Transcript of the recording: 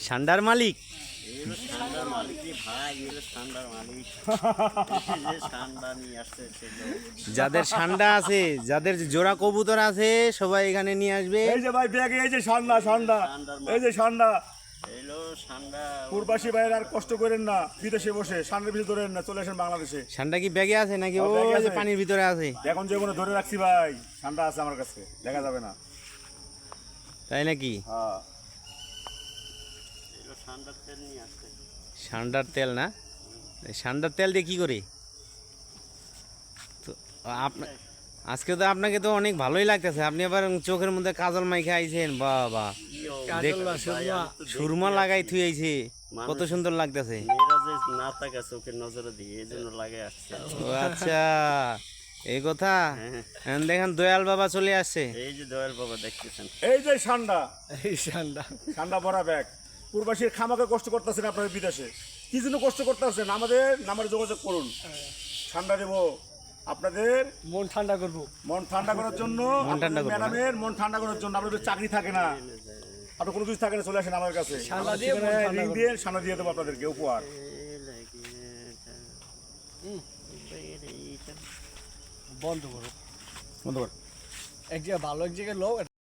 ঠান্ডার মালিক। এগুলো ঠান্ডার মালিকই ভাই, এগুলো ঠান্ডার মালিক। যে ঠান্ডা নিয়ে আসছে সেগুলো যাদের ঠান্ডা আছে, যাদের জোড়া কবুতর আছে, সবাই এখানে নিয়ে আসবে। এই যে ভাই ব্যাগে এই যে ঠান্ডা, ঠান্ডার এই যে ঠান্ডা। এলো ঠান্ডা। পূর্বাসী ভাইয়ের আর কষ্ট করেন না, বিদেশে বসে ঠান্ডার ভিতরে ধরেন না, চলে আসেন বাংলাদেশে। ঠান্ডা কি ব্যাগে আছে নাকি হ্যাঁ, ও ব্যাগে যে আছে। পানির ভিতরে আছে? এখন যে কোনো ধরে রাখছি ভাই, ঠান্ডা আছে আমার কাছে, দেখা যাবে না। তাই নাকি? হ্যাঁ এলো ঠান্ডার তেল নিয়ে আসছে। ঠান্ডার তেল না? এই ঠান্ডার তেল দিয়ে কি করে? তো আপনার আজকে তো আপনাকে তো অনেক ভালোই লাগতেছে, আপনি আবার চোখের মধ্যে কাজল মাইখে আইছেন, বাবা সুরমা লাগাই থুই আইছে, কত সুন্দর লাগতেছে। মেয়েরা যে না থাকে চোখের নজরে দিয়ে, এই জন্য লাগে আসছে। ও আচ্ছা, এই কথা। হ্যাঁ। এখন দেখেন দয়াল বাবা চলে আসছে। এই যে দয়াল বাবা দেখতেছেন, এই যে ঠান্ডা, এই ঠান্ডা ঠান্ডা ভরা ব্যাগ। পূর্বাসীর খামাকে কষ্ট করতেছেন আপনার বিদেশে, কি জন্য কষ্ট করতেছেন? আমাদের নাম্বারে যোগাযোগ করুন, ঠান্ডা দেবো আপনাদের। মন ঠান্ডা করবো। মন ঠান্ডা করার জন্য, মন ঠান্ডা করবো না? ম্যাডামের মন ঠান্ডা করার জন্য। আপনাদের চাকরি থাকে না, আপনার কোনো কিছু থাকে না, চলে আসেন আমার কাছে, ঠান্ডা দিয়ে মন ঠান্ডা রিং করবো। দিয়ে ঠান্ডা দিয়ে দেবো আপনাদেরকে উপহার। বন্ধ করো। বন্ধ কর। এক জায়গায় ভালো, এক জায়গায় লো।